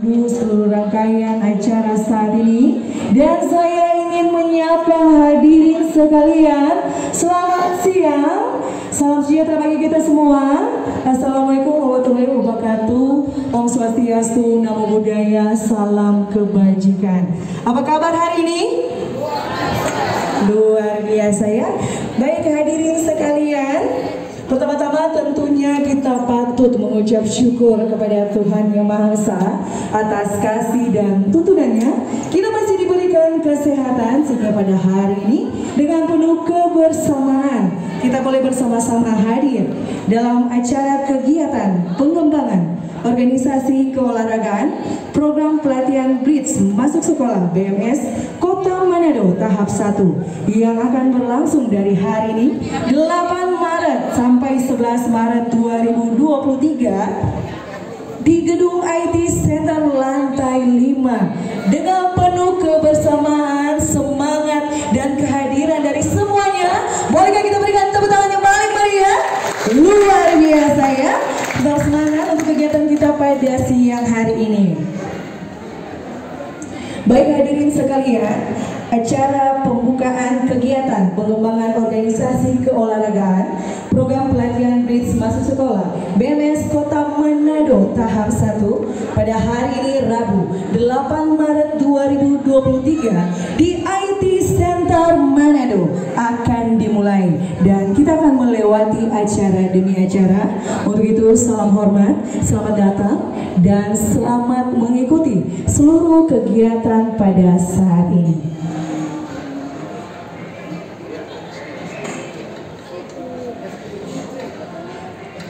Seluruh rangkaian acara saat ini, dan saya ingin menyapa hadirin sekalian. Selamat siang, salam sejahtera bagi kita semua. Assalamualaikum warahmatullahi wabarakatuh. Om Swastiastu, Namo Buddhaya, salam kebajikan. Apa kabar hari ini? Luar biasa ya. Baik hadirin sekalian, pertama-tama tentunya kita patut mengucap syukur kepada Tuhan Yang Maha Esa atas kasih dan tuntunannya. Kita masih diberikan kesehatan sehingga pada hari ini dengan penuh kebersamaan kita boleh bersama-sama hadir dalam acara kegiatan pengembangan organisasi keolahragaan program pelatihan Bridge Masuk Sekolah BMS Kota Manado tahap 1 yang akan berlangsung dari hari ini 8 Maret sampai 11 Maret 2023 di Gedung IT Center lantai 5 dengan penuh kebersamaan, semangat dan kehadiran dari semuanya. Bolehkah kita berikan tepuk tangan yang paling meriah? Luar biasa ya. Tetap semangat untuk kegiatan kita pada siang hari ini. Baik hadirin sekalian, acara pembukaan kegiatan pengembangan organisasi keolahragaan program pelatihan Bridge Masuk Sekolah BMS Kota Manado tahap 1 pada hari ini Rabu 8 Maret 2023 di IT Center Manado akan dimulai, dan kita akan melewati acara demi acara. Untuk itu salam hormat, selamat datang dan selamat mengikuti seluruh kegiatan pada saat ini.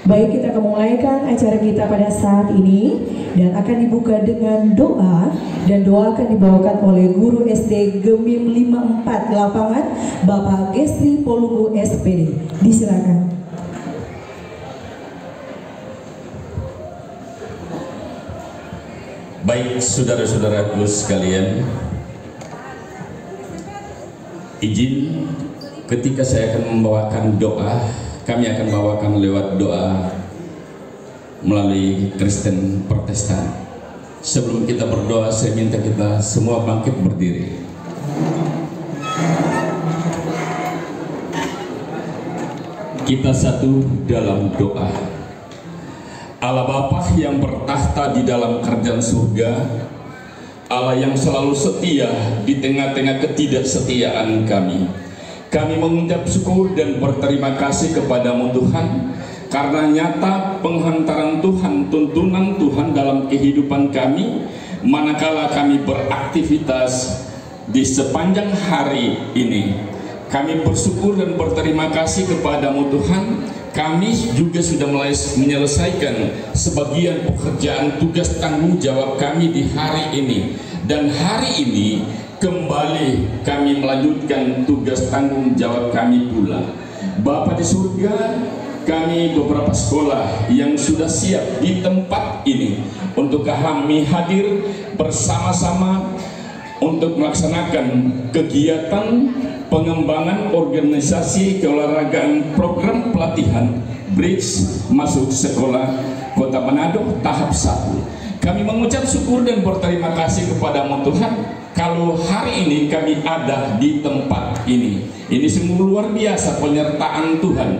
Baik, kita akan memulaikan acara kita pada saat ini dan akan dibuka dengan doa, dan doa akan dibawakan oleh Guru SD Gemim 54 Lapangan Bapak Gestri Polungu SPD. Disilakan. Baik saudara-saudaraku sekalian, izin ketika saya akan membawakan doa, kami akan bawakan lewat doa melalui Kristen Protestan. Sebelum kita berdoa, saya minta kita semua bangkit berdiri. Kita satu dalam doa. Allah Bapa yang bertahta di dalam kerajaan surga, Allah yang selalu setia di tengah-tengah ketidaksetiaan kami. Kami mengucap syukur dan berterima kasih kepadamu Tuhan, karena nyata penghantaran Tuhan, tuntunan Tuhan dalam kehidupan kami, manakala kami beraktivitas di sepanjang hari ini. Kami bersyukur dan berterima kasih kepadamu Tuhan. Kami juga sudah mulai menyelesaikan sebagian pekerjaan tugas tanggung jawab kami di hari ini. Dan hari ini kembali kami melanjutkan tugas tanggung jawab kami pula. Bapa di surga, kami beberapa sekolah yang sudah siap di tempat ini untuk kami hadir bersama-sama untuk melaksanakan kegiatan pengembangan organisasi keolahragaan program pelatihan Bridge Masuk Sekolah Kota Manado tahap 1. Kami mengucap syukur dan berterima kasih kepadamu Tuhan, kalau hari ini kami ada di tempat ini. Ini sungguh luar biasa penyertaan Tuhan,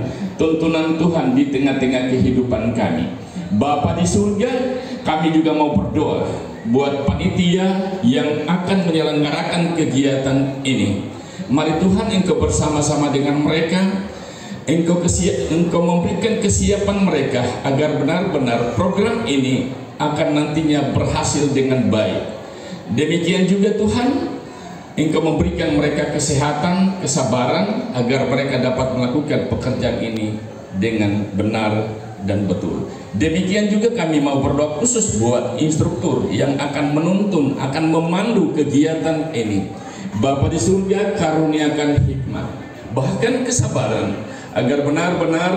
tuntunan Tuhan di tengah-tengah kehidupan kami. Bapa di surga, kami juga mau berdoa buat panitia yang akan menyelenggarakan kegiatan ini. Mari Tuhan, Engkau bersama-sama dengan mereka, Engkau memberikan kesiapan mereka agar benar-benar program ini akan nantinya berhasil dengan baik. Demikian juga Tuhan, Engkau memberikan mereka kesehatan, kesabaran agar mereka dapat melakukan pekerjaan ini dengan benar dan betul. Demikian juga kami mau berdoa khusus buat instruktur yang akan menuntun, akan memandu kegiatan ini. Bapa di surga, karuniakan hikmat, bahkan kesabaran, agar benar-benar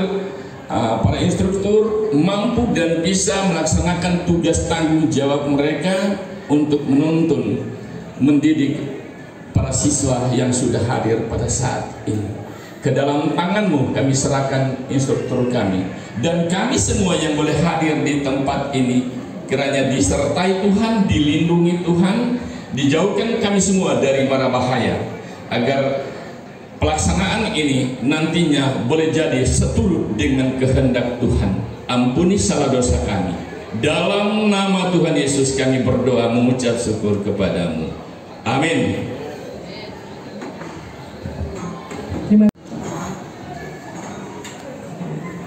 para instruktur mampu dan bisa melaksanakan tugas tanggung jawab mereka untuk menuntun, mendidik para siswa yang sudah hadir pada saat ini. Ke dalam tangan-Mu kami serahkan instruktur kami, dan kami semua yang boleh hadir di tempat ini kiranya disertai Tuhan, dilindungi Tuhan, dijauhkan kami semua dari mara bahaya, agar pelaksanaan ini nantinya boleh jadi seturut dengan kehendak Tuhan. Ampuni salah dosa kami. Dalam nama Tuhan Yesus kami berdoa mengucap syukur kepadamu. Amin.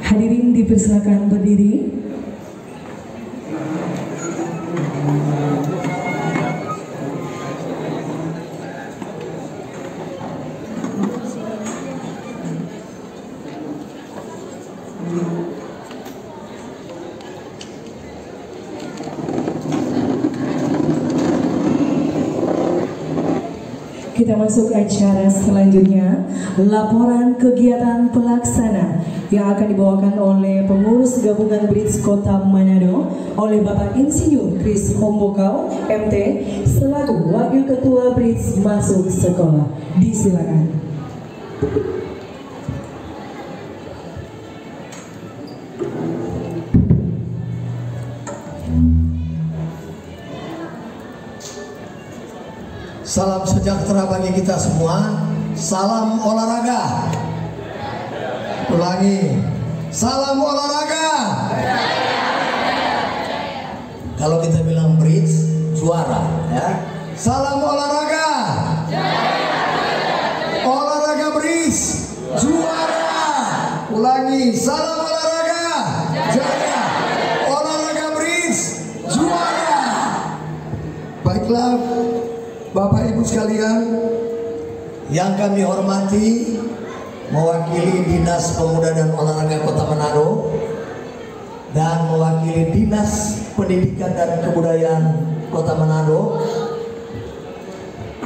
Hadirin dipersilakan berdiri. Kita masuk acara selanjutnya, laporan kegiatan pelaksana yang akan dibawakan oleh pengurus gabungan BRIDS Kota Manado oleh Bapak Insinyur Kris Hombokau MT selaku Wakil Ketua BRIDS masuk sekolah. Disilakan. Salam sejahtera bagi kita semua. Salam olahraga. Ulangi. Salam olahraga. Kalau kita bilang BRIDS, juara ya. Salam olahraga. Olahraga BRIDS, juara. Ulangi. Salam olahraga. Jaya. Olahraga BRIDS, juara. Baiklah Bapak Ibu sekalian yang kami hormati, mewakili Dinas Pemuda dan Olahraga Kota Manado dan mewakili Dinas Pendidikan dan Kebudayaan Kota Manado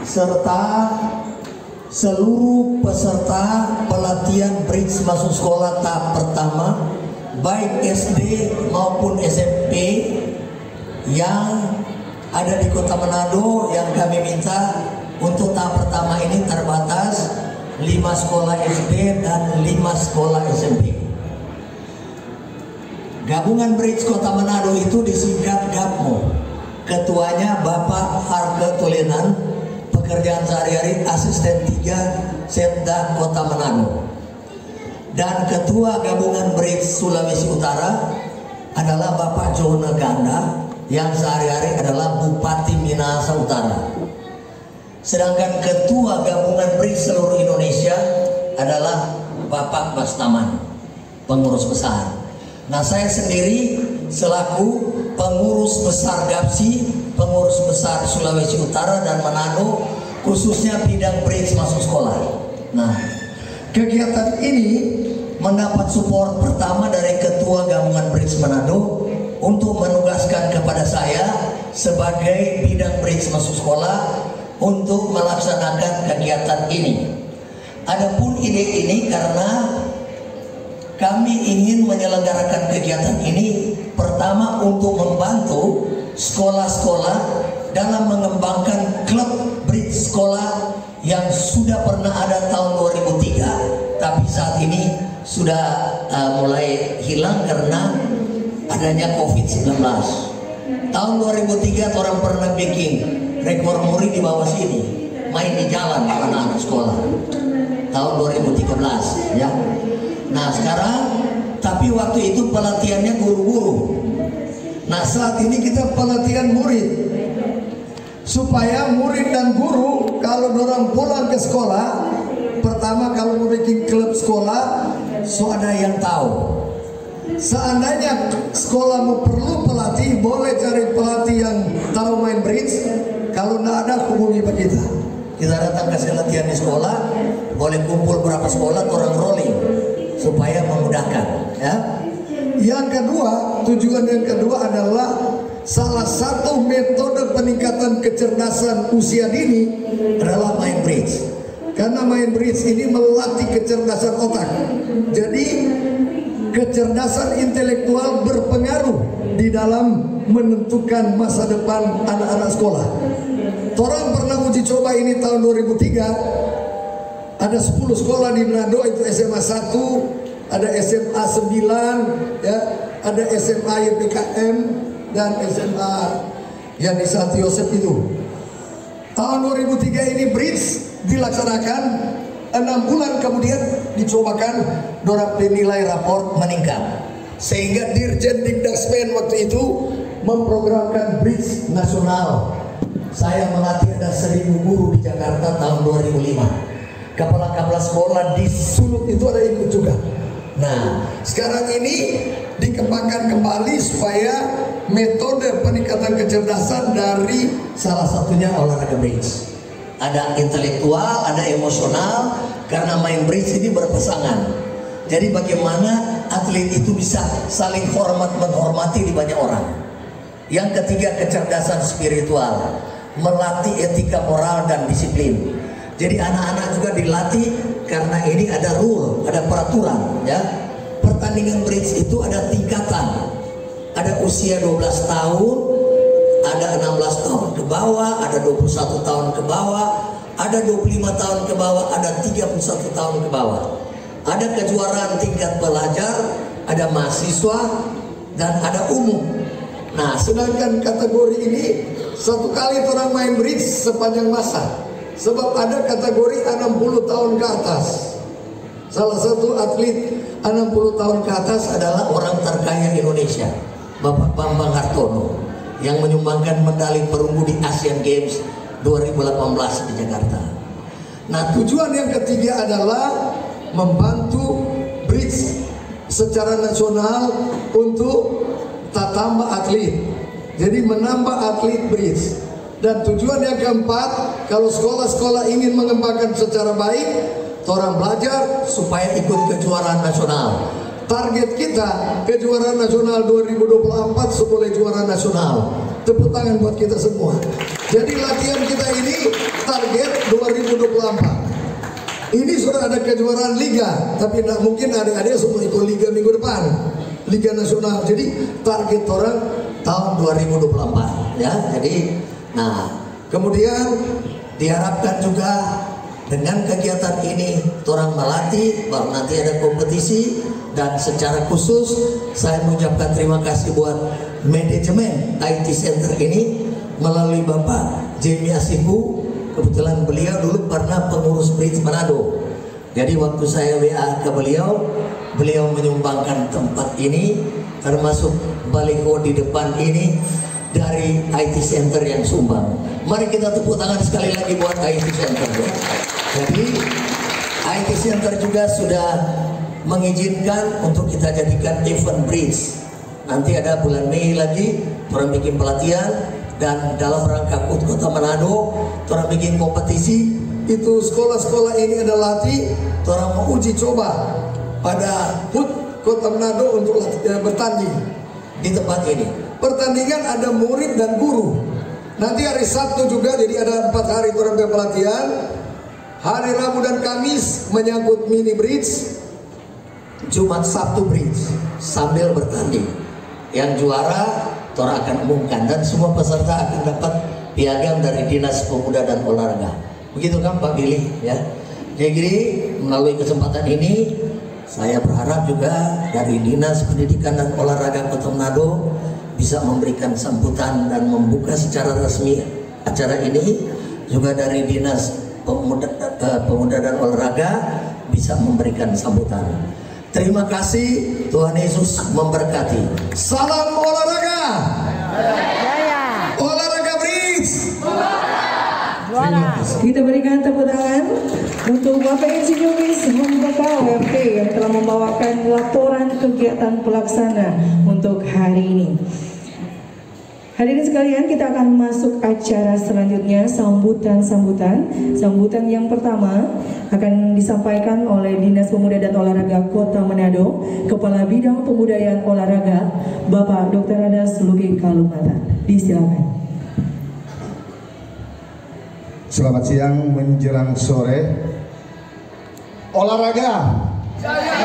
serta seluruh peserta pelatihan BRIDS masuk sekolah tahap pertama baik SD maupun SMP yang ada di Kota Manado, yang kami minta untuk tahap pertama ini terbatas 5 sekolah SD dan 5 sekolah SMP. Gabungan BRIDS Kota Manado itu disingkat GAPMO. Ketuanya Bapak Harke Tulenan, pekerjaan sehari-hari asisten 3 Setda Kota Manado. Dan ketua gabungan BRIDS Sulawesi Utara adalah Bapak Jona Ganda, yang sehari-hari adalah Bupati Minahasa Utara. Sedangkan ketua gabungan BRIDS seluruh Indonesia adalah Bapak Bastaman, pengurus besar. Nah, saya sendiri selaku pengurus besar GAPSI, pengurus besar Sulawesi Utara dan Manado, khususnya bidang BRIDS masuk sekolah. Nah, kegiatan ini mendapat support pertama dari ketua gabungan BRIDS Manado untuk menugaskan kepada saya sebagai bidang BRIDS masuk sekolah untuk melaksanakan kegiatan ini. Adapun ide ini karena kami ingin menyelenggarakan kegiatan ini pertama untuk membantu sekolah-sekolah dalam mengembangkan klub BRIDS sekolah yang sudah pernah ada tahun 2003, tapi saat ini sudah mulai hilang karena adanya COVID-19. Tahun 2003 orang pernah bikin rekor muri di bawah sini, main di jalan anak-anak sekolah. Tahun 2013 ya. Nah sekarang, tapi waktu itu pelatihannya guru-guru. Nah saat ini kita pelatihan murid, supaya murid dan guru kalau orang pulang ke sekolah, pertama kalau mau bikin klub sekolah, so ada yang tahu. Seandainya sekolah perlu pelatih, boleh cari pelatih yang tahu main BRIDS. Kalau tidak ada, hubungi Pak kita. Kita datang kasih latihan di sekolah, boleh kumpul berapa sekolah, orang rolling supaya memudahkan. Ya. Yang kedua, tujuan yang kedua adalah salah satu metode peningkatan kecerdasan usia dini adalah main BRIDS. Karena main BRIDS ini melatih kecerdasan otak. Jadi kecerdasan intelektual berpengaruh di dalam menentukan masa depan anak-anak sekolah. Orang pernah uji coba ini tahun 2003. Ada 10 sekolah di Manado, itu SMA 1, ada SMA 9, ya, ada SMA YPKM, dan SMA yang di Santi Yosef itu. Tahun 2003 ini bridge dilaksanakan, 6 bulan kemudian dicobakan, dorang penilai raport meningkat. Sehingga Dirjen Dikdasmen waktu itu memprogramkan bridge nasional. Saya melatih ada 1000 guru di Jakarta tahun 2005. Kepala-kepala sekolah di Sulut itu ada ikut juga. Nah, sekarang ini dikembangkan kembali supaya metode peningkatan kecerdasan dari salah satunya olahraga bridge. Ada intelektual, ada emosional, karena main bridge ini berpasangan. Jadi bagaimana atlet itu bisa saling hormat menghormati di banyak orang. Yang ketiga, kecerdasan spiritual, melatih etika moral dan disiplin. Jadi anak-anak juga dilatih karena ini ada rule, ada peraturan ya. Pertandingan bridge itu ada tingkatan. Ada usia 12 tahun, ada 16 tahun ke bawah, ada 21 tahun ke bawah, ada 25 tahun ke bawah, ada 31 tahun ke bawah. Ada kejuaraan tingkat pelajar, ada mahasiswa, dan ada umum. Nah, sedangkan kategori ini satu kali orang main bridge sepanjang masa. Sebab ada kategori 60 tahun ke atas. Salah satu atlet 60 tahun ke atas adalah orang terkaya Indonesia, Bapak Bambang Hartono, yang menyumbangkan medali perunggu di Asian Games 2018 di Jakarta. Nah, tujuan yang ketiga adalah membantu bridge secara nasional untuk tambah atlet. Jadi menambah atlet bridge. Dan tujuan yang keempat, kalau sekolah-sekolah ingin mengembangkan secara baik, orang belajar supaya ikut kejuaraan nasional. Target kita kejuaraan nasional 2024 sebagai juara nasional. Tepuk tangan buat kita semua. Jadi latihan kita ini target 2024. Ini sudah ada kejuaraan liga, tapi tidak mungkin adik-adik semua ikut liga minggu depan, liga nasional. Jadi target orang tahun 2024 ya. Jadi nah, kemudian diharapkan juga dengan kegiatan ini orang melatih, baru nanti ada kompetisi. Dan secara khusus saya mengucapkan terima kasih buat manajemen IT Center ini melalui Bapak Jamie Asiku. Kebetulan beliau dulu pernah pengurus bridge Manado. Jadi waktu saya WA ke beliau, beliau menyumbangkan tempat ini, termasuk baliho di depan ini dari IT Center yang sumbang. Mari kita tepuk tangan sekali lagi buat IT Center ya. Jadi IT Center juga sudah mengizinkan untuk kita jadikan event bridge. Nanti ada bulan Mei lagi orang bikin pelatihan, dan dalam rangka HUT Kota Manado orang bikin kompetisi. Itu sekolah-sekolah ini ada latih, orang mau uji coba pada HUT Kota Manado untuk bertanding di tempat ini. Pertandingan ada murid dan guru. Nanti hari Sabtu juga, jadi ada 4 hari orang pelatihan. Hari Rabu dan Kamis menyangkut mini bridge. Jumat Sabtu bridge sambil bertanding. Yang juara Tora akan umumkan, dan semua peserta akan dapat piagam dari Dinas Pemuda dan Olahraga. Begitu kan Pak Billy ya. Jadi melalui kesempatan ini saya berharap juga dari Dinas Pendidikan dan Olahraga Kota Manado bisa memberikan sambutan dan membuka secara resmi acara ini. Juga dari Dinas Pemuda dan Olahraga bisa memberikan sambutan. Terima kasih, Tuhan Yesus memberkati. Salam olahraga. Olahraga bridge. Kita berikan tepuk tangan untuk Bapak Insinyur Miss Hambaka WRT yang telah membawakan laporan kegiatan pelaksana untuk hari ini. Hadirin sekalian, kita akan masuk acara selanjutnya, sambutan yang pertama akan disampaikan oleh Dinas Pemuda dan Olahraga Kota Manado, Kepala Bidang Pembudayaan Olahraga, Bapak Dr. Adas Luki Kalumata. Disilakan. Selamat siang menjelang sore. Olahraga jaya.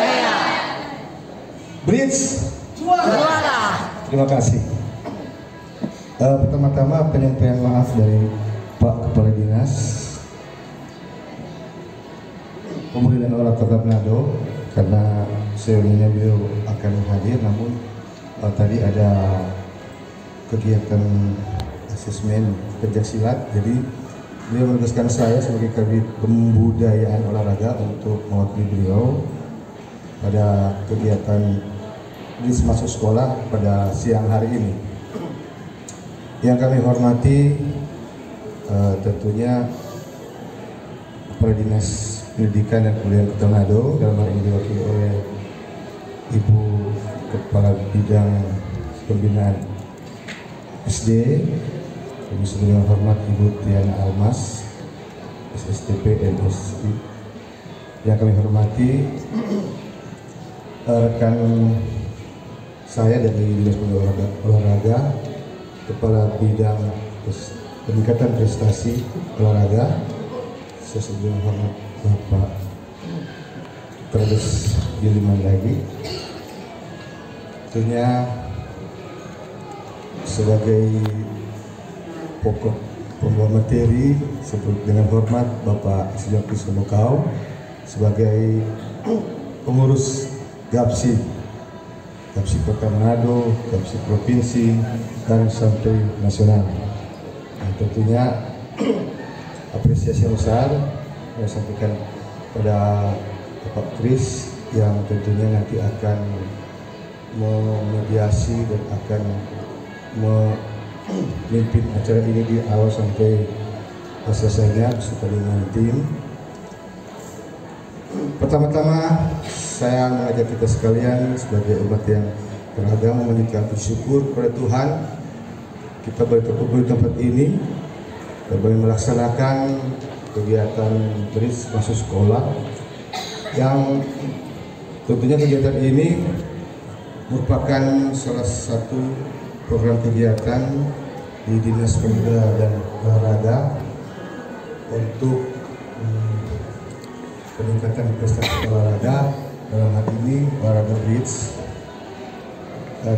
Bridge juara. Terima kasih. Pertama-tama penyampaian maaf dari Pak Kepala Dinas Pemuda dan Olahraga Kota Manado, karena seyogianya beliau akan hadir, namun tadi ada kegiatan asesmen pencaksilat. Jadi beliau menugaskan saya sebagai Kabid Pembudayaan Olahraga untuk mewakili beliau pada kegiatan masuk sekolah pada siang hari ini. Yang kami hormati tentunya Kepala Dinas Pendidikan dan Kebudayaan Kota Manado, dalam hal ini diwakili oleh Ibu Kepala Bidang Pembinaan SD, kami sebelumnya hormat Ibu Tiana Almas, SSTP MSI. Yang kami hormati rekan saya dari Dinas Pendidikan Olahraga, Kepala Bidang Peningkatan Prestasi Olahraga, saya sebelumnya hormat Bapak Terdes Giliman lagi. Tentunya sebagai pokok pembawa materi sebut dengan hormat Bapak Sejak Kisumukau sebagai pengurus GAPSI Kota Manado, GAPSI Provinsi, dan sampai nasional. Nah, tentunya apresiasi yang besar saya sampaikan pada Bapak Kris yang tentunya nanti akan memediasi dan akan memimpin acara ini di awal sampai selesainya beserta dengan tim. Pertama-tama saya mengajak kita sekalian sebagai umat yang beragama mengucapkan bersyukur kepada Tuhan kita boleh terkumpul di tempat ini dan boleh melaksanakan kegiatan BRIDS masuk sekolah, yang tentunya kegiatan ini merupakan salah satu program kegiatan di Dinas Pemuda dan Olahraga untuk peningkatan prestasi olahraga, dalam hal ini olahraga BRIDS,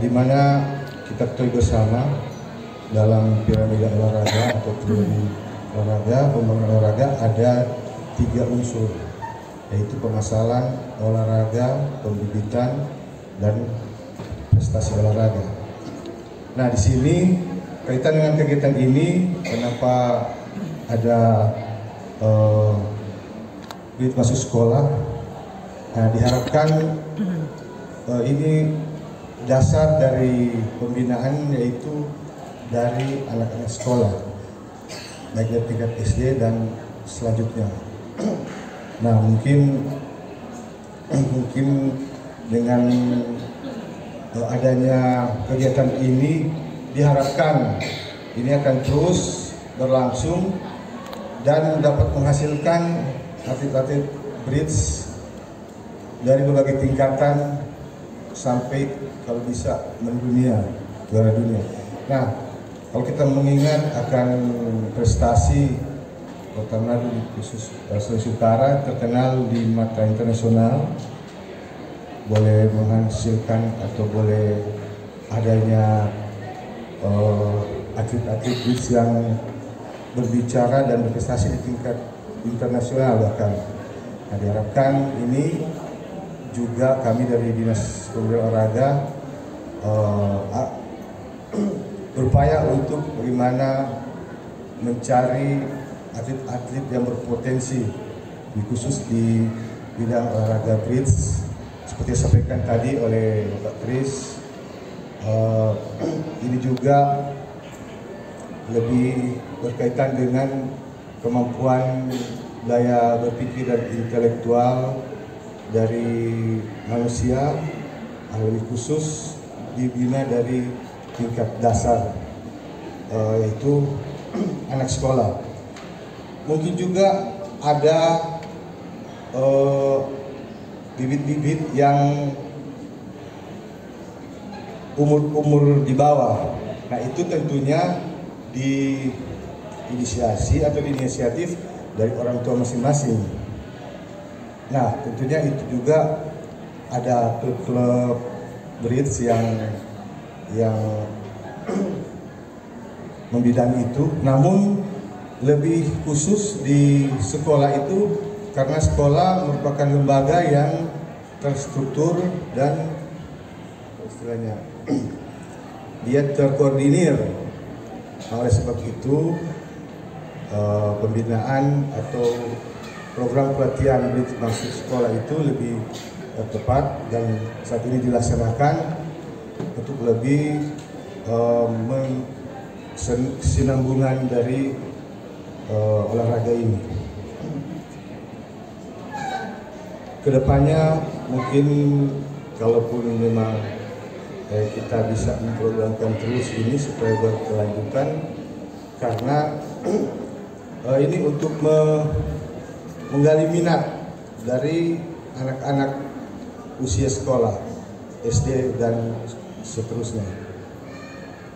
di mana kita ketahui bersama dalam piramida olahraga atau teori olahraga, pembangunan olahraga ada 3 unsur, yaitu pemasaran olahraga, pembibitan, dan prestasi olahraga. Nah, di sini kaitan dengan kegiatan ini, kenapa ada BRIDS masuk sekolah? Nah, diharapkan ini dasar dari pembinaan, yaitu dari anak-anak sekolah, baik dari tingkat SD dan selanjutnya. Nah, mungkin dengan adanya kegiatan ini diharapkan ini akan terus berlangsung dan dapat menghasilkan atlet-atlet BRIDS dari berbagai tingkatan sampai kalau bisa mendunia, juara dunia. Nah, kalau kita mengingat akan prestasi Kota Manado, khusus Sulawesi Utara, terkenal di mata internasional, boleh menghasilkan atau boleh adanya atlet-atlet BRIDS yang berbicara dan berprestasi di tingkat internasional bahkan. Nah, diharapkan ini juga kami dari Dinas Pemuda Olahraga berupaya untuk bagaimana mencari atlet-atlet yang berpotensi, khusus di bidang olahraga BRIDS. Seperti yang disampaikan tadi oleh Bapak Kris, ini juga lebih berkaitan dengan kemampuan daya berpikir dan intelektual dari manusia, lebih khusus dibina dari tingkat dasar, yaitu anak sekolah. Mungkin juga ada bibit-bibit yang umur di bawah. Nah, itu tentunya diinisiasi atau diinisiatif dari orang tua masing-masing. Nah, tentunya itu juga ada klub-klub BRIDS yang membidangi itu, namun lebih khusus di sekolah itu karena sekolah merupakan lembaga yang terstruktur dan istilahnya dia terkoordinir. Oleh sebab itu pembinaan atau program pelatihan Bridge masuk sekolah itu lebih tepat dan saat ini dilaksanakan untuk lebih kesinambungan dari olahraga ini. Kedepannya mungkin kalaupun memang kita bisa memprogramkan terus ini supaya berkelanjutan, karena ini untuk menggali minat dari anak-anak usia sekolah SD dan seterusnya.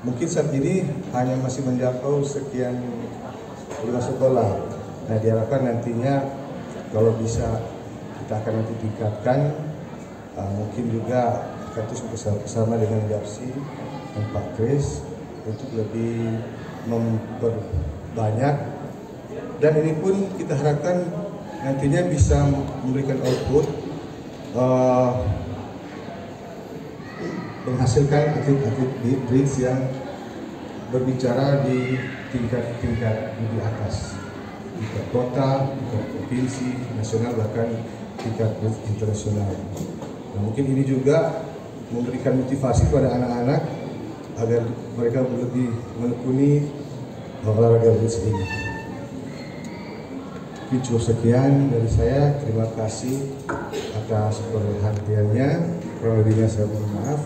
Mungkin saat ini hanya masih menjangkau sekian 5 sekolah. Nah, diharapkan nantinya kalau bisa kita akan nanti tingkatkan, mungkin juga kita bersama dengan Gapsi dan Pak Kris untuk lebih memperbanyak, dan ini pun kita harapkan nantinya bisa memberikan output menghasilkan atlet-atlet Bridge yang berbicara di tingkat di atas, tingkat kota, tingkat provinsi, nasional, bahkan tingkat internasional. Nah, mungkin ini juga memberikan motivasi kepada anak-anak agar mereka lebih menekuni olahraga Bridge ini. Cukup sekian dari saya. Terima kasih atas perhatiannya. Kurang lebihnya saya mohon maaf,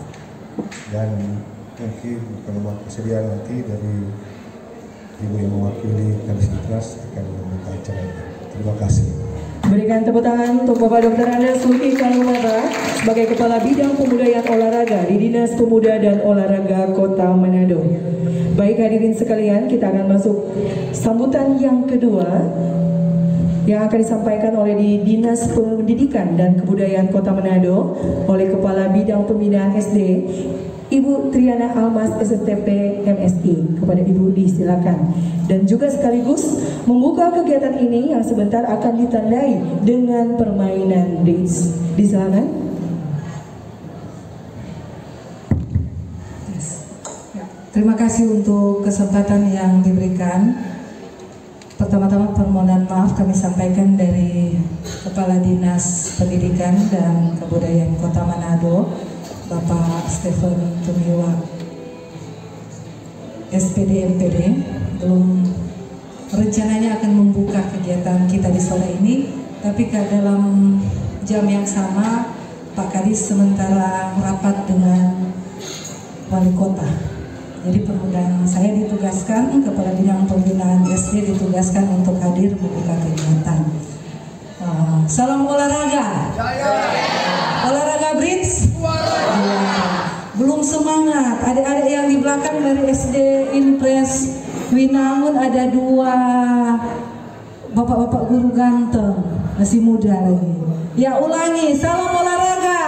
dan mungkin kalau kesediaan nanti dari ibu yang mewakili Kadisdiknas akan membuka acara ini. Terima kasih. Berikan tepuk tangan untuk Bapak Dr. Andes Luki Kalumata sebagai Kepala Bidang Pembudayaan Olahraga di Dinas Pemuda dan Olahraga Kota Manado. Baik hadirin sekalian, kita akan masuk sambutan yang kedua yang akan disampaikan oleh di Dinas Pendidikan dan Kebudayaan Kota Manado oleh Kepala Bidang Pembinaan SD Ibu Triana Almas SSTP MSI. Kepada Ibu disilakan, dan juga sekaligus membuka kegiatan ini yang sebentar akan ditandai dengan permainan bridge. Disilakan. Terima kasih untuk kesempatan yang diberikan. Pertama-tama permohonan maaf kami sampaikan dari Kepala Dinas Pendidikan dan Kebudayaan Kota Manado, Bapak Stephen Tumiwa, SPD MPD, belum rencananya akan membuka kegiatan kita di sore ini, tapi dalam jam yang sama Pak Kadis sementara rapat dengan Wali Kota. Jadi permudahan saya ditugaskan, Kepala Bidang Pembinaan SD ditugaskan untuk hadir membuka kegiatan. Salam olahraga. Olahraga Bridge. Belum semangat. Adik-adik yang di belakang dari SD Impres Winangun ada 2 bapak-bapak guru ganteng, masih muda lagi. Ya, ulangi, salam olahraga.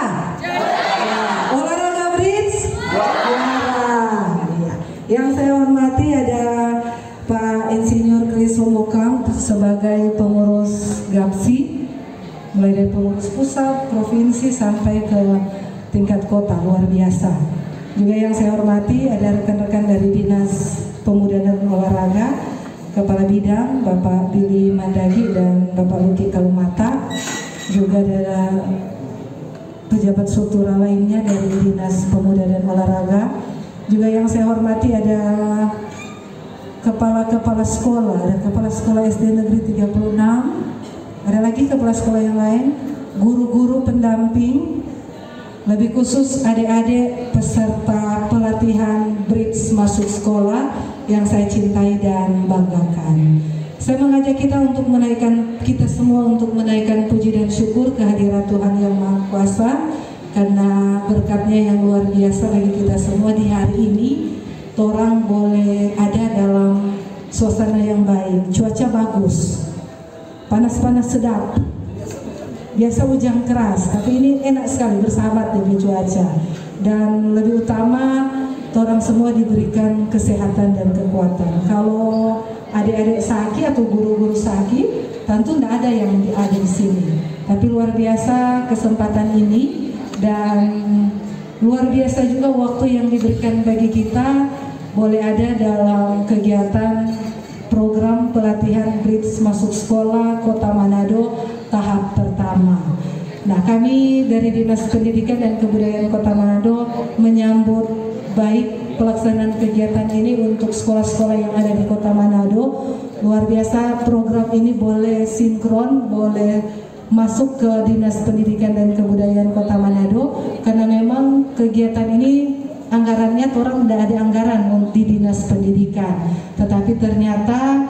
Olahraga Bridge. Yang saya hormati ada Pak Insinyur Kris Hombokang sebagai pengurus Gapsi, mulai dari pengurus pusat, provinsi sampai ke tingkat kota, luar biasa. Juga yang saya hormati ada rekan-rekan dari Dinas Pemuda dan Olahraga, Kepala Bidang Bapak Billy Mandagi dan Bapak Luki Kalumata. Juga ada pejabat struktural lainnya dari Dinas Pemuda dan Olahraga. Juga yang saya hormati ada kepala-kepala sekolah, ada Kepala Sekolah SD Negeri 36, ada lagi kepala sekolah yang lain, guru-guru pendamping, lebih khusus adik-adik peserta pelatihan Bridge masuk sekolah yang saya cintai dan banggakan. Saya mengajak kita semua untuk menaikkan puji dan syukur kehadiran Tuhan Yang Maha Kuasa, karena berkatnya yang luar biasa bagi kita semua di hari ini. Orang boleh ada dalam suasana yang baik, cuaca bagus, panas-panas sedap. Biasa hujan keras, tapi ini enak sekali bersahabat dengan cuaca. Dan lebih utama, orang semua diberikan kesehatan dan kekuatan. Kalau adik-adik sakit atau guru-guru sakit, tentu tidak ada yang ada di sini. Tapi luar biasa kesempatan ini, dan Luar biasa juga waktu yang diberikan bagi kita, boleh ada dalam kegiatan program pelatihan Bridge Masuk Sekolah Kota Manado tahap pertama. Nah, kami dari Dinas Pendidikan dan Kebudayaan Kota Manado menyambut baik pelaksanaan kegiatan ini untuk sekolah-sekolah yang ada di Kota Manado. Luar biasa, program ini boleh sinkron, boleh masuk ke Dinas Pendidikan dan Kebudayaan Kota Manado, karena memang kegiatan ini anggarannya orang tidak ada anggaran di Dinas Pendidikan, tetapi ternyata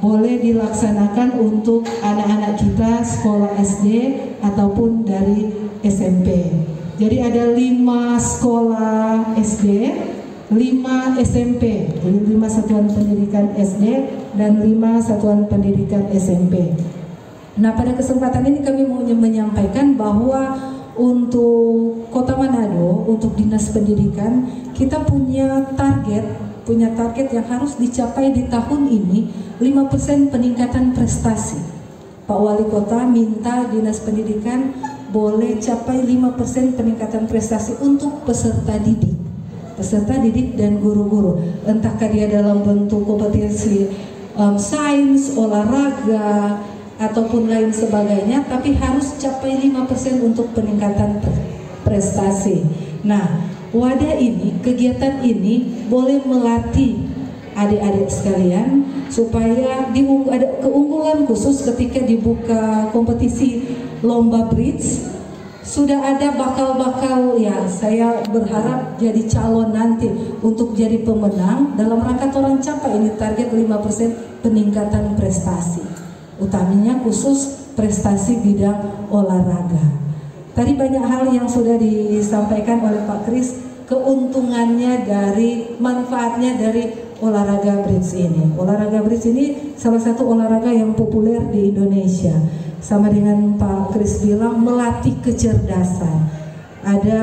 boleh dilaksanakan untuk anak-anak kita sekolah SD ataupun dari SMP. Jadi ada 5 sekolah SD, 5 SMP, jadi 5 satuan pendidikan SD dan 5 satuan pendidikan SMP. Nah, pada kesempatan ini kami mau menyampaikan bahwa untuk Kota Manado, untuk Dinas Pendidikan, kita punya target yang harus dicapai di tahun ini, 5% peningkatan prestasi. Pak Wali Kota minta Dinas Pendidikan boleh capai 5% peningkatan prestasi untuk peserta didik dan guru-guru. Entahkah dia dalam bentuk kompetisi sains, olahraga, ataupun lain sebagainya, tapi harus capai 5% untuk peningkatan prestasi. Nah, wadah ini, kegiatan ini boleh melatih adik-adik sekalian supaya ada keunggulan khusus ketika dibuka kompetisi lomba bridge. Sudah ada bakal-bakal, ya saya berharap jadi calon nanti untuk jadi pemenang dalam rangka orang capai ini target 5% peningkatan prestasi, utamanya khusus prestasi bidang olahraga. Tadi banyak hal yang sudah disampaikan oleh Pak Kris, keuntungannya dari, manfaatnya dari olahraga bridge ini. Olahraga bridge ini salah satu olahraga yang populer di Indonesia. Sama dengan Pak Kris bilang, melatih kecerdasan. Ada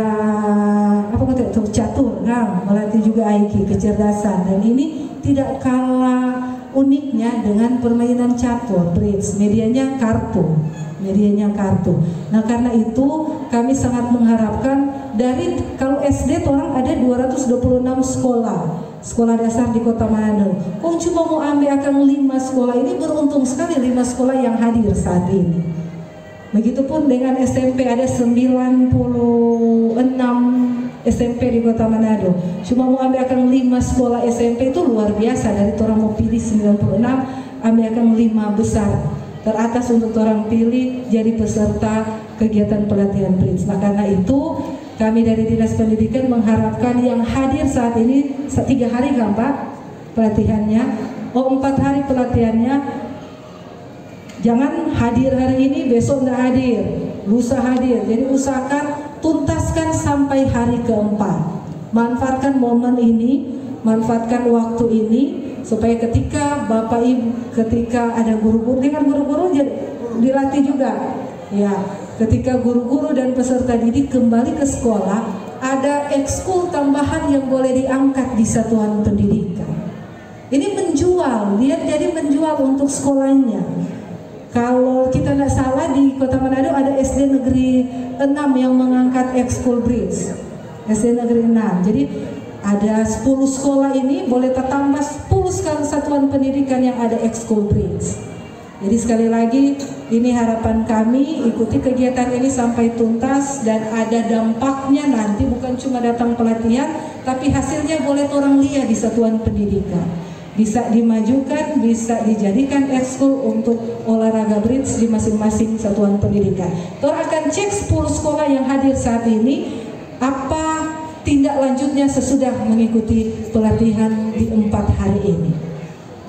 apa kata itu, catur, melatih juga IQ, kecerdasan. Dan ini tidak kalah uniknya dengan permainan catur, bridge. Medianya kartu. Nah, karena itu kami sangat mengharapkan dari, kalau SD orang ada 226 sekolah dasar di Kota Manado. Kok cuma mau ambil akan 5 sekolah ini, beruntung sekali 5 sekolah yang hadir saat ini. Begitupun dengan SMP, ada 96 SMP di Kota Manado. Cuma mau ambil akan 5 sekolah SMP itu luar biasa. Dari orang mau pilih 96, ambil akan 5 besar teratas untuk orang pilih jadi peserta kegiatan pelatihan bridge. Nah, karena itu kami dari Dinas Pendidikan mengharapkan yang hadir saat ini 3 hari kan Pak pelatihannya, 4 hari pelatihannya. Jangan hadir hari ini, besok nggak hadir, lusa hadir. Jadi usahakan tuntaskan sampai hari keempat. Manfaatkan momen ini, manfaatkan waktu ini, supaya ketika Bapak Ibu, ketika ada guru-guru, dengan guru-guru dilatih juga. Ya, ketika guru-guru dan peserta didik kembali ke sekolah, ada ekskul tambahan yang boleh diangkat di satuan pendidikan. Ini menjual, dia jadi menjual untuk sekolahnya. Kalau kita tidak salah di Kota Manado ada SD Negeri 6 yang mengangkat ekskul bridge. SD Negeri 6. Jadi ada 10 sekolah ini boleh tambah 10 satuan pendidikan yang ada ekskul bridge. Jadi sekali lagi ini harapan kami, ikuti kegiatan ini sampai tuntas dan ada dampaknya nanti, bukan cuma datang pelatihan, tapi hasilnya boleh orang lihat di satuan pendidikan. Bisa dimajukan, bisa dijadikan ekskul untuk olahraga bridge di masing-masing satuan pendidikan. Orang akan cek 10 sekolah yang hadir saat ini, apa tindak lanjutnya sesudah mengikuti pelatihan di 4 hari ini.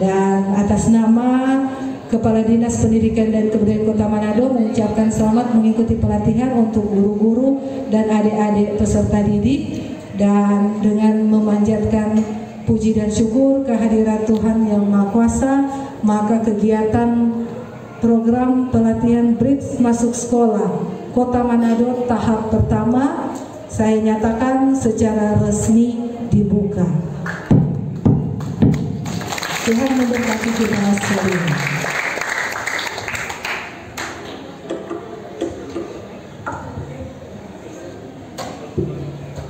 Dan atas nama Kepala Dinas Pendidikan dan Kebudayaan Kota Manado mengucapkan selamat mengikuti pelatihan untuk guru-guru dan adik-adik peserta didik, dan dengan memanjatkan puji dan syukur kehadirat Tuhan Yang Maha Kuasa, maka kegiatan program pelatihan bridge masuk sekolah Kota Manado tahap pertama saya nyatakan secara resmi dibuka. Tuhan memberkati kita sekalian.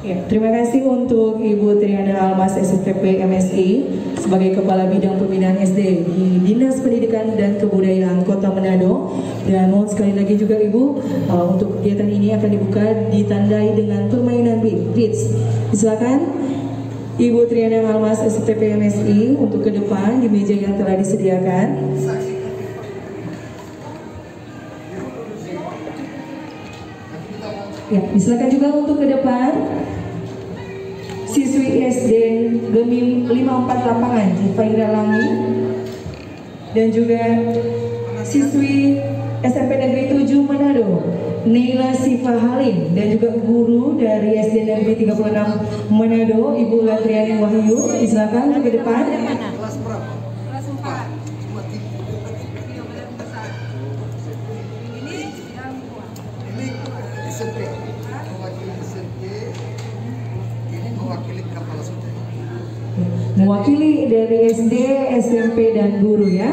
Ya, terima kasih untuk Ibu Triana Almas STP MSI sebagai Kepala Bidang Pembinaan SD di Dinas Pendidikan dan Kebudayaan Kota Manado. Dan mohon sekali lagi juga Ibu, untuk kegiatan ini akan dibuka ditandai dengan permainan beats. Silakan Ibu Triana Almas STP MSI untuk ke depan di meja yang telah disediakan. Ya, silakan juga untuk ke depan siswi SD Gemim 54 Lapangan Jiva Indralangi dan juga siswi SMP Negeri 7 Manado Neila Siva Halim dan juga guru dari SD Negeri 36 Manado Ibu Latriani Wahyu. Silakan ke depan. Kelas berapa? Kelas 4. Cuma 3. Ini SMP. Mewakili SMP. Ini mewakili kapal sudah. Mewakili dari SD, SMP dan guru ya.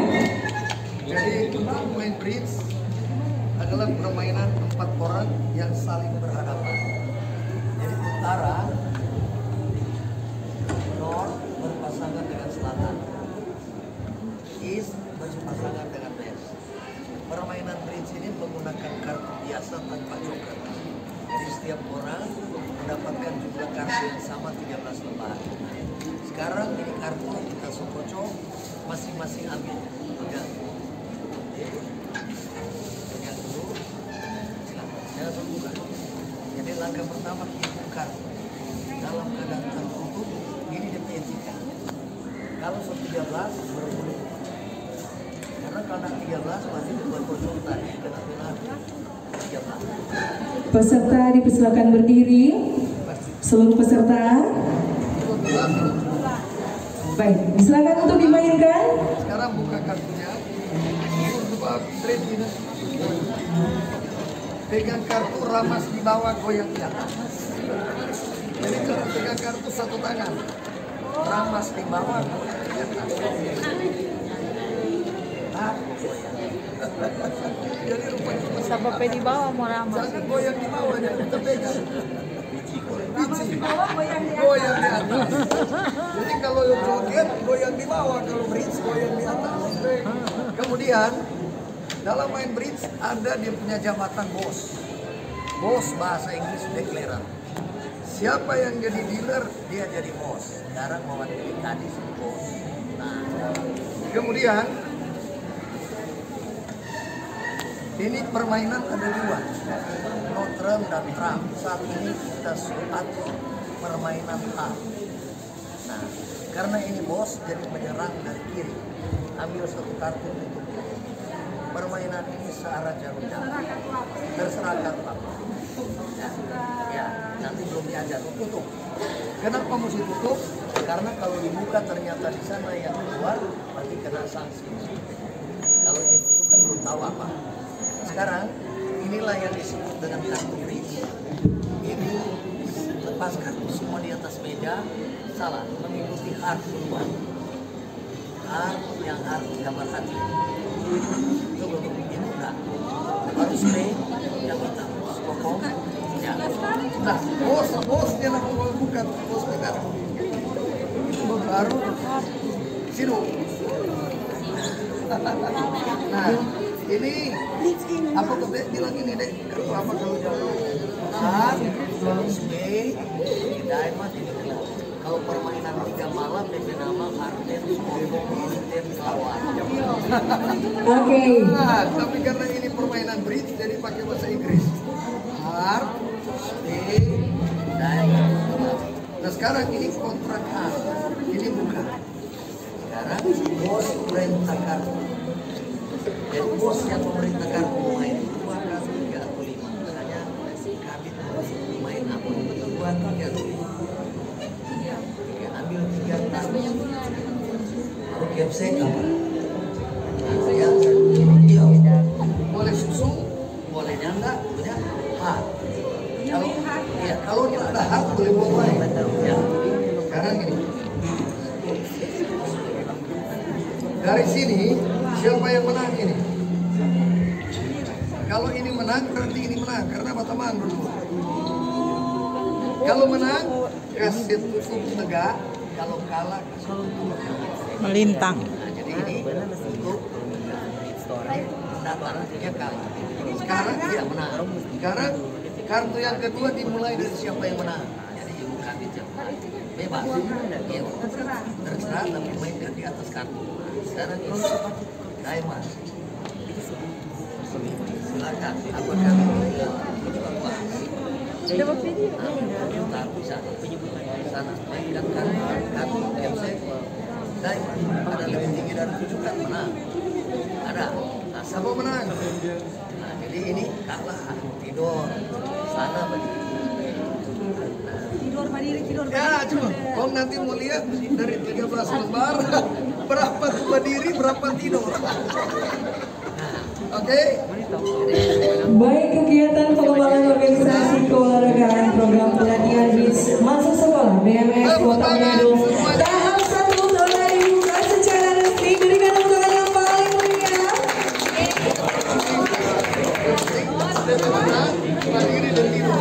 Jadi untuk main bridge adalah permainan 4 orang yang saling berhadapan. Jadi utara, north berpasangan dengan selatan, east berpasangan dengan west. Permainan bridge ini menggunakan kartu biasa tanpa joker. Jadi setiap orang mendapatkan jumlah kartu yang sama 13 lembar. Sekarang ini kartu kita sokocok, masing-masing ambil. Pegang. Pegang dulu. Silakan. Jangan buka. Jadi langkah pertama kita buka. Dalam keadaan tertutup, ini dia etika. Kalau 13 berbunyi. Karena kalau 13 pasti berkocok tadi benar-benar 13. Peserta dipersilakan berdiri. Seluruh peserta. Baik, silakan untuk dimainkan. Sekarang buka kartunya. Coba trade ini. Pegang kartu, ramas di bawah, goyang di atas. Jadi cara pegang kartu satu tangan. Ramas di bawah, goyang di atas. Jadi rupanya Sampai di bawah mau ramas. jangan goyang di bawah, kita pegang. Biji. Goyang di atas. Jadi kalau joget goyang di bawah, kalau bridge goyang di atas. Kemudian dalam main bridge ada dia punya jabatan bos. Bos bahasa Inggris declarer. Siapa yang jadi dealer dia jadi bos. Sekarang mewakili tadi si bos. Nah, kemudian ini permainan ada 2, Notre dan Trump. Saat ini kita atur permainan hak. Nah, karena ini bos jadi menyerang dari kiri. Ambil satu kartu untuk permainan ini searah jarum jam. Terserah kartu. Ya, nanti belum diajar. Tutup. Kenapa mesti tutup? Karena kalau dibuka ternyata di sana yang keluar, berarti kena sanksi. Kalau ini tutup kan belum tahu apa. Sekarang inilah yang disebut dengan kartu bridge. Ini lepas kartu semua di atas meja, salah, mengikuti heart duluan. Heart yang heart gambar hati. Itu belum bikin enggak. Baru spray yang hitam, kokong. Ya. Nah, bos dia nak bukan bos pegang. Itu baru siru. Nah, ini apa tuh dek bilang ini dek kartu apa kalau jauh spray diamond ini kelas kalau permainan 3 malam DP nama Arden Arden kawan. Oke. Nah, tapi karena ini permainan bridge jadi pakai bahasa Inggris hard spray diamond. Nah sekarang ini kontrak hard ini bukan sekarang bos perintah kartu. Jadi bos yang memerintahkan main 2 kali 3 atau 5. Misalnya kabit main apa? 2, 3 atau 5. Ya, ambil 3 kali. Lalu capsek apa? Ya, iya. Boleh susu, boleh nyanda, boleh hard. Kalau dia ada hard boleh boleh. Ya. Sekarang ini. Dari sini siapa yang menang ini? Kalau ini menang berarti ini menang karena Batamang dulu. Kalau menang kasih tutup tegak, kalau kalah kasih tutup Melintang. Nah, jadi ini untuk datangnya kalah. Sekarang dia menang. Sekarang kartu yang kedua dimulai dari siapa yang menang. Jadi bukan bebas. Ya, terserah tapi mainkan di atas kartu. Sekarang ini diamond. Silakan. Apakah Coba video. kita bisa sana mainkan kartu MC diamond. Ada lebih tinggi dari 7 kan menang. Ada. Nah, siapa menang? Nah, jadi ini kalah tidur sana berdiri. Tidur. Ya, cuma om nanti mau lihat dari 13 lembar berapa berdiri, berapa tidur. Oke. Baik, kegiatan pengembangan organisasi keolahragaan program pelatihan BRIDS masuk sekolah BMS Kota Manado tahap 1 telah dibuka secara resmi. Berikan tepuk tangan yang paling meriah. Berdiri dan tidur.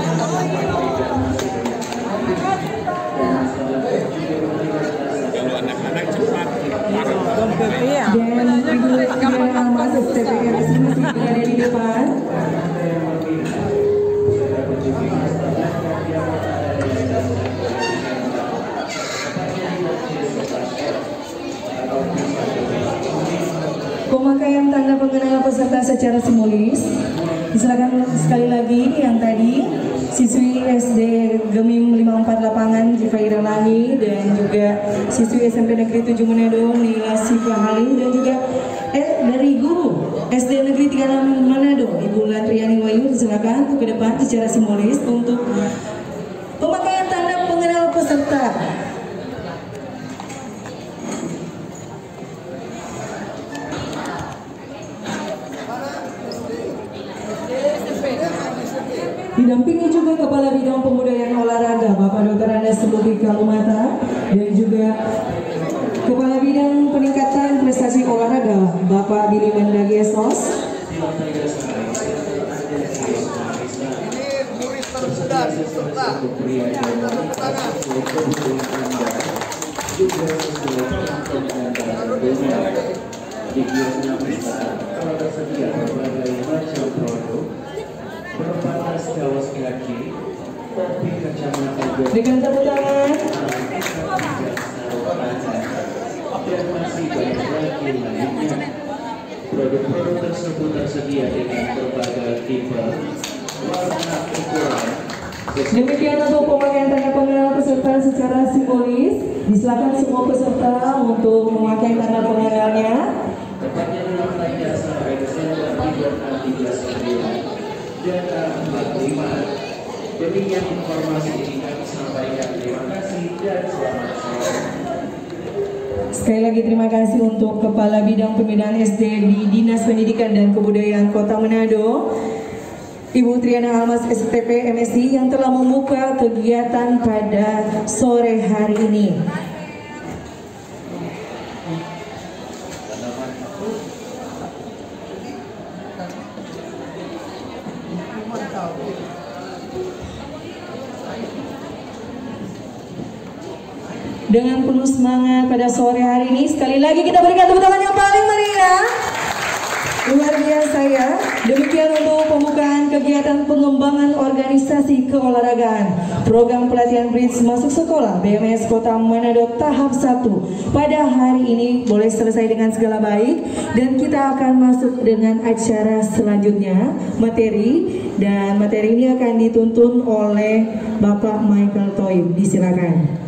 Iya. Dan Ibu Triana masuk TPMS masih berada di depan. Pemakaian tanda pengenalan peserta secara simbolis. Silakan sekali lagi yang tadi siswi SD Gemim 54 Lapangan Jifaira Langi dan juga siswi SMP Negeri 7 Manado Nila Siva Halim dan juga dari guru SD Negeri 36 Manado Ibu Latriani Wayu, silakan ke depan secara simbolis untuk pemakaian tanda pengenalan peserta. Didampingi juga Kepala Bidang Pembudayaan Olahraga Bapak Dr. Andes Lubi Kalumata dan juga Kepala Bidang Peningkatan Prestasi Olahraga Bapak Billy Mendagesos. Ini murid termuda peserta. berbatas kaos kaki, topi kacamata Dengan tepuk tangan. dan masih banyak lagi lainnya. Produk-produk tersebut tersedia dengan berbagai tipe, warna, ukuran. Demikian untuk pemakaian tanda pengenalan peserta secara simbolis. Disilakan semua peserta untuk memakai tanda pengenalnya. Tepatnya dalam tanggal sampai Desember 2039 dan 45. Demikian informasi ini kami sampaikan. Terima kasih dan selamat sore. Sekali lagi terima kasih untuk Kepala Bidang Pembinaan SD di Dinas Pendidikan dan Kebudayaan Kota Manado, Ibu Triana Almas STP MSI yang telah membuka kegiatan pada sore hari ini. Dengan penuh semangat pada sore hari ini, sekali lagi kita berikan tepuk tangan yang paling meriah. Luar biasa ya. Demikian untuk pembukaan kegiatan pengembangan organisasi keolahragaan program pelatihan BRIDS masuk sekolah BMS Kota Manado tahap 1 pada hari ini boleh selesai dengan segala baik, dan kita akan masuk dengan acara selanjutnya, materi, dan materi ini akan dituntun oleh Bapak Michael Toib. Disilakan.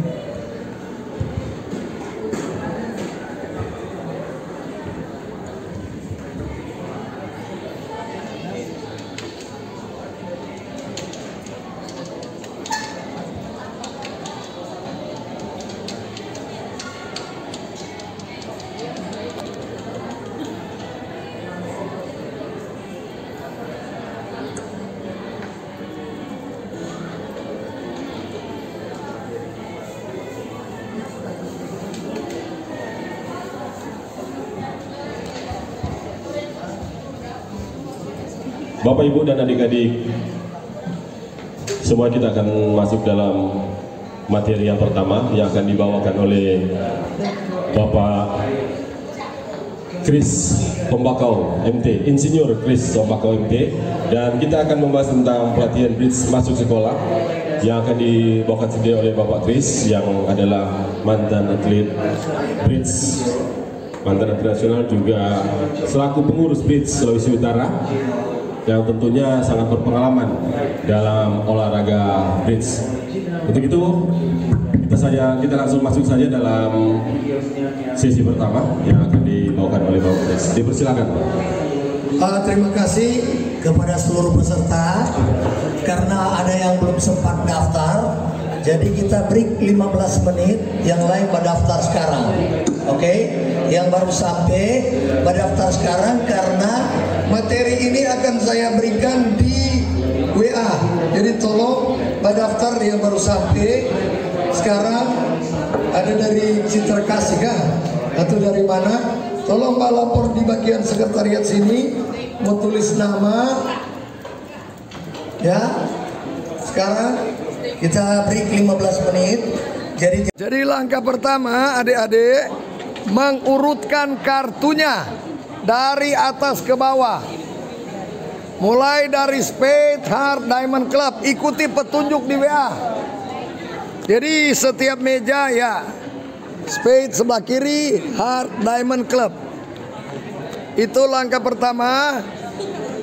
Bapak, Ibu, dan adik-adik semua kita akan masuk dalam materi yang pertama yang akan dibawakan oleh Bapak Chris Tombakau MT, Insinyur Chris Tombakau MT, dan kita akan membahas tentang pelatihan bridge masuk sekolah yang akan dibawakan sendiri oleh Bapak Chris yang adalah mantan atlet bridge, mantan atlet nasional, juga selaku pengurus bridge Sulawesi Utara yang tentunya sangat berpengalaman dalam olahraga bridge. Untuk itu kita langsung masuk saja dalam sesi pertama yang akan dibawakan oleh Bapak Chris. Dipersilakan. Terima kasih kepada seluruh peserta. Karena ada yang belum sempat daftar, jadi kita break 15 menit. Yang lain pada daftar sekarang. Oke? Yang baru sampai pada daftar sekarang karena materi ini akan saya berikan di WA. Jadi tolong pada daftar yang baru sampai sekarang. Ada dari Citra Kasih kah? Atau dari mana? Tolong Mbak lapor di bagian sekretariat sini, mau tulis nama. Ya. Sekarang kita break 15 menit. Jadi langkah pertama adik-adik mengurutkan kartunya dari atas ke bawah. Mulai dari Spade, Heart, Diamond, Club. Ikuti petunjuk di WA. Jadi setiap meja ya Spade sebelah kiri, Heart, Diamond, Club. Itu langkah pertama.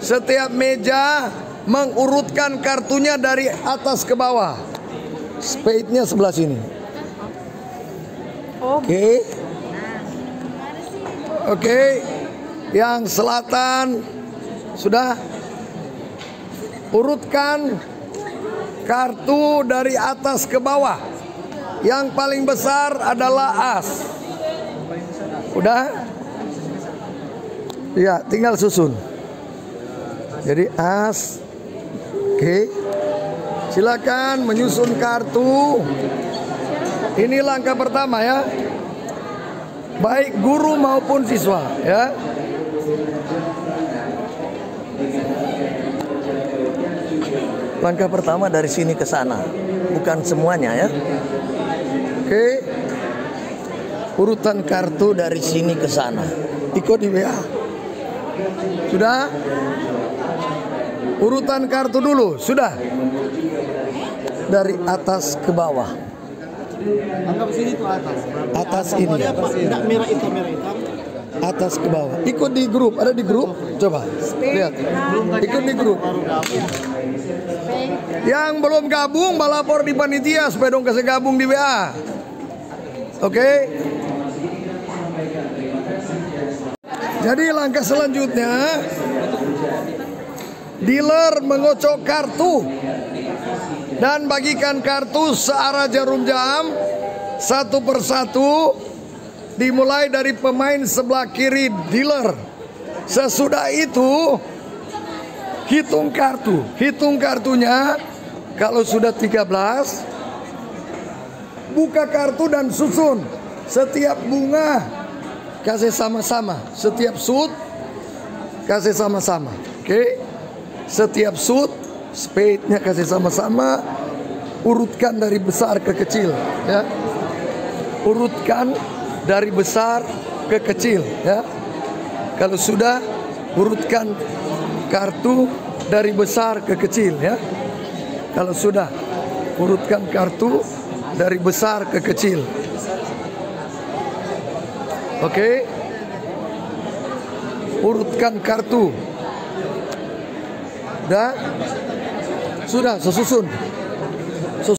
Setiap meja mengurutkan kartunya dari atas ke bawah. Spade-nya sebelah sini. Oke. Oke. Yang selatan sudah. Urutkan kartu dari atas ke bawah. Yang paling besar adalah as. Udah? Ya, tinggal susun. Jadi as. Oke. Silakan menyusun kartu. Ini langkah pertama ya. Baik guru maupun siswa ya. Langkah pertama dari sini ke sana, bukan semuanya ya. Oke. Urutan kartu dari sini ke sana. Ikut di WA. Sudah? Urutan kartu dulu, sudah. Dari atas ke bawah. Anggap sini itu atas. Atas ini. Tidak merah hitam. Atas ke bawah. Ikut di grup, ada di grup? Coba. Lihat. Ikut di grup. Yang belum gabung melapor di panitia supaya dong kasih gabung di WA. Oke. Jadi langkah selanjutnya, dealer mengocok kartu dan bagikan kartu searah jarum jam satu persatu, dimulai dari pemain sebelah kiri dealer. Sesudah itu hitung kartu. Hitung kartunya. Kalau sudah 13, buka kartu dan susun. Setiap bunga kasih sama-sama. Setiap sud kasih sama-sama. Oke. Setiap sud spade-nya kasih sama-sama. Urutkan dari besar ke kecil ya. Urutkan dari besar ke kecil ya. Kalau sudah, urutkan kartu dari besar ke kecil ya. Kalau sudah, urutkan kartu dari besar ke kecil. Oke. Urutkan kartu. Sudah sesusun.